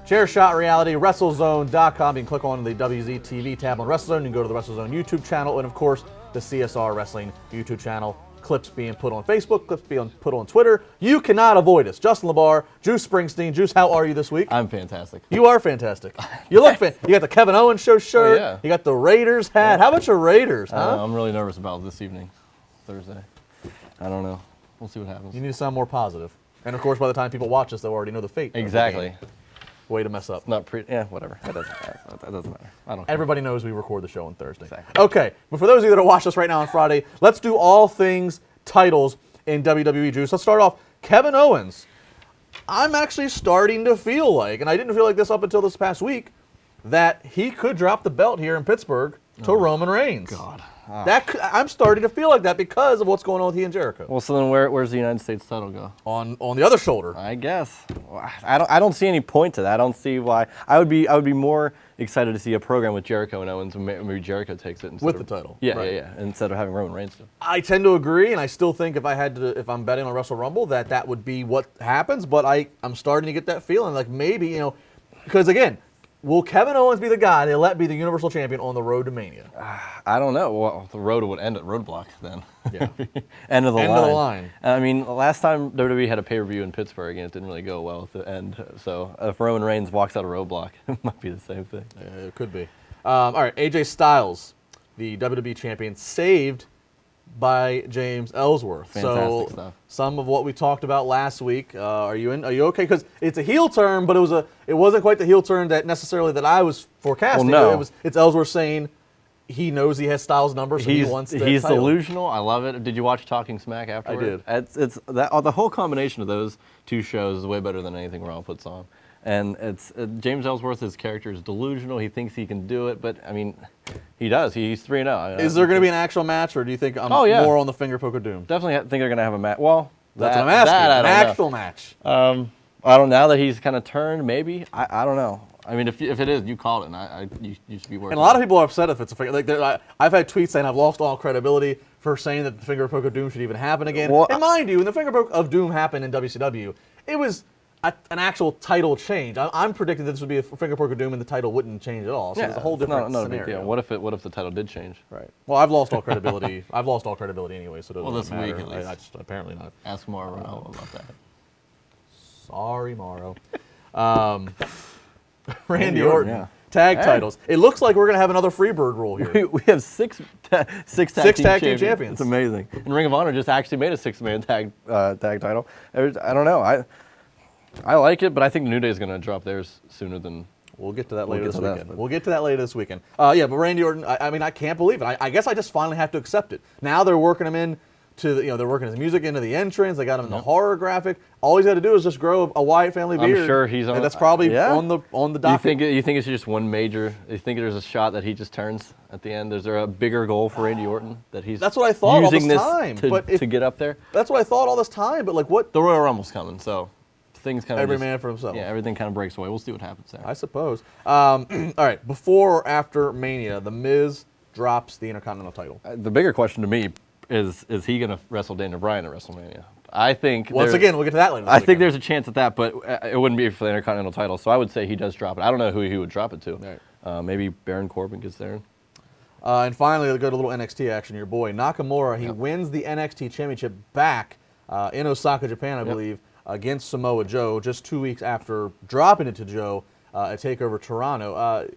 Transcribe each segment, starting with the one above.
Chairshot Reality, WrestleZone.com. You can click on the WZ TV tab on WrestleZone. You can go to the WrestleZone YouTube channel, and of course, the CSR Wrestling YouTube channel. Clips being put on Facebook, clips being put on Twitter. You cannot avoid us. Justin LeBar, Juice Springsteen. Juice, how are you this week? I'm fantastic. You are fantastic. You look fantastic. You got the Kevin Owens Show shirt. Oh, yeah. You got the Raiders hat. How about your Raiders, huh? I'm really nervous about this evening, Thursday. I don't know. We'll see what happens. You need to sound more positive. And of course, by the time people watch us, they'll already know the fate. Exactly. Of the game. Way to mess up. Not whatever. That doesn't matter. I don't care. Everybody knows we record the show on Thursday. Exactly. Okay, but for those of you that are watching us right now on Friday, let's do all things titles in WWE, Juice. Let's start off. Kevin Owens. I'm actually starting to feel like, and I didn't feel like this up until this past week, that he could drop the belt here in Pittsburgh to Roman Reigns. God. I'm starting to feel like that because of what's going on with he and Jericho. Well, so then where's the United States title go? On the other shoulder. I guess. I don't see any point to that. I don't see why. I would be more excited to see a program with Jericho and Owens, and maybe Jericho takes it with the title. Yeah, right. yeah. Instead of having Roman Reigns do it. I tend to agree, and I still think if I'm betting on Wrestle Rumble, that would be what happens. But I'm starting to get that feeling, like maybe because again. Will Kevin Owens be the guy they let be the Universal Champion on the road to Mania? I don't know. Well, the road would end at Roadblock then. Yeah. End of the line. I mean, last time WWE had a pay-per-view in Pittsburgh, and it didn't really go well at the end. So if Roman Reigns walks out of Roadblock, it might be the same thing. Yeah, it could be. All right, AJ Styles, the WWE Champion, saved by James Ellsworth. Fantastic stuff. Some of what we talked about last week. Are you okay? Because it's a heel turn, but it wasn't quite the heel turn that necessarily that I was forecasting. Well, no. It's Ellsworth saying he knows he has Styles' number, so he wants the He's title. Delusional. I love it. Did you watch Talking Smack afterward? I did. It's the whole combination of those two shows is way better than anything Raw puts on. And James Ellsworth's character is delusional. He thinks he can do it, but I mean, he does. He's 3-0. Is there going to be an actual match, or do you think more on the finger poke of doom? Definitely think they're going to have a match. Well, that's what I'm asking. An actual match. I don't know. Now that he's kind of turned, maybe. I don't know. I mean, if it is, you called it, and you should be worried. And a lot of people are upset if it's a finger. Like I've had tweets saying I've lost all credibility for saying that the finger poke of doom should even happen again. Well, and mind you, when the finger poke of doom happened in WCW, it was an actual title change. I'm predicting that this would be a finger poke of doom and the title wouldn't change at all. So it's a whole different scenario. Big deal. What if the title did change? Right. Well, I've lost all credibility. I've lost all credibility anyway, so it doesn't this matter. week at least. I just, apparently not. Ask Mauro about that. Sorry, Mauro. Randy Orton. Yeah. Tag titles. It looks like we're going to have another Freebird rule here. We have six tag team champions. It's amazing. And Ring of Honor just actually made a 6-man tag title. I don't know. I like it, but I think New Day is going to drop theirs sooner than. We'll get to that later this weekend. We'll get to that later this weekend. But Randy Orton, I mean, I can't believe it. I guess I just finally have to accept it. Now they're working him in to they're working his music into the entrance. They got him in the horror graphic. All he's got to do is just grow a Wyatt family beard. I'm sure he's on. And that's probably on the docket. You think it's just one major? You think there's a shot that he just turns at the end? Is there a bigger goal for Randy Orton that he's? That's what I thought using all this time. to get up there. That's what I thought all this time. But like what? The Royal Rumble's coming, so things kind of every man for himself. Yeah, everything kind of breaks away. We'll see what happens there. I suppose. All right, before or after Mania, The Miz drops the Intercontinental title. The bigger question to me is he going to wrestle Daniel Bryan at WrestleMania? I think. Once again, we'll get to that later. I think there's a chance at that, but it wouldn't be for the Intercontinental title. So I would say he does drop it. I don't know who he would drop it to. Right. Maybe Baron Corbin gets there. And finally, we'll go to a little NXT action. Your boy Nakamura, he wins the NXT Championship back in Osaka, Japan, I believe, against Samoa Joe, just 2 weeks after dropping it to Joe at TakeOver Toronto.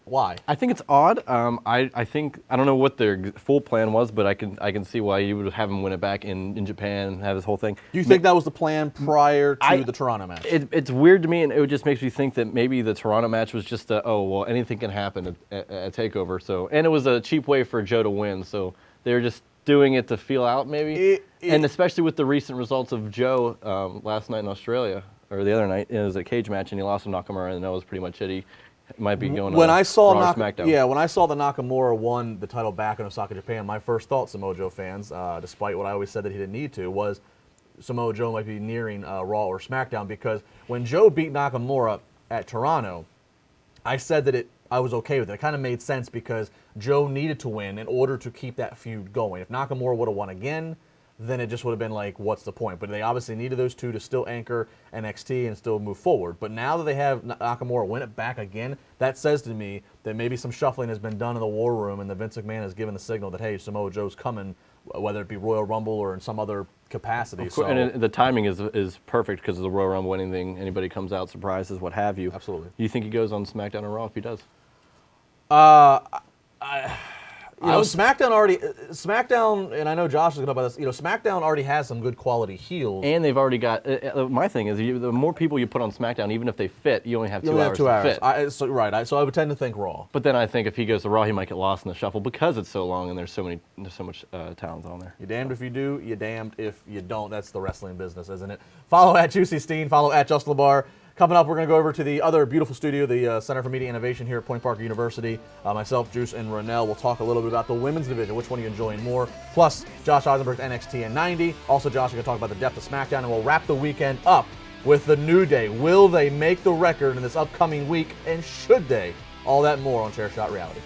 Why? I think it's odd. I think I don't know what their full plan was, but I can see why you would have him win it back in Japan, have this whole thing. Do you think that was the plan prior to the Toronto match? It's weird to me, and it just makes me think that maybe the Toronto match was just anything can happen at TakeOver. So, and it was a cheap way for Joe to win. So they're just doing it to feel out, maybe. And especially with the recent results of Joe last night in Australia, or the other night, it was a cage match, and he lost to Nakamura, and that was pretty much it. He might be going when I saw Raw or SmackDown. Yeah, when I saw the Nakamura won the title back in Osaka, Japan, my first thought, Samoa Joe fans, despite what I always said that he didn't need to, was Samoa Joe might be nearing Raw or SmackDown, because when Joe beat Nakamura at Toronto, I said that I was okay with it. It kind of made sense because Joe needed to win in order to keep that feud going. If Nakamura would have won again, then it just would have been like, what's the point? But they obviously needed those two to still anchor NXT and still move forward. But now that they have Nakamura win it back again, that says to me that maybe some shuffling has been done in the war room, and that Vince McMahon has given the signal that, hey, Samoa Joe's coming, whether it be Royal Rumble or in some other capacity. Of course, so, and the timing is perfect because of the Royal Rumble, anything, anybody comes out, surprises, what have you. Absolutely. You think he goes on SmackDown or Raw if he does? SmackDown, and I know Josh is going to talk about this, SmackDown already has some good quality heels. And they've already got, my thing is, the more people you put on SmackDown, even if they fit, you only have 2 You only have hours 2 to hours. fit. So I would tend to think Raw. But then I think if he goes to Raw, he might get lost in the shuffle because it's so long and there's so much talent on there. You're damned if you do, you're damned if you don't. That's the wrestling business, isn't it? Follow at Juicy Steen, follow at Justin LeBar. Coming up, we're going to go over to the other beautiful studio, the Center for Media Innovation here at Point Park University. Myself, Juice, and Ronell will talk a little bit about the women's division, which one are you enjoying more. Plus, Josh Eisenberg's NXT and 90. Also, Josh is going to talk about the depth of SmackDown, and we'll wrap the weekend up with the New Day. Will they make the record in this upcoming week, and should they? All that and more on Chair Shot Reality.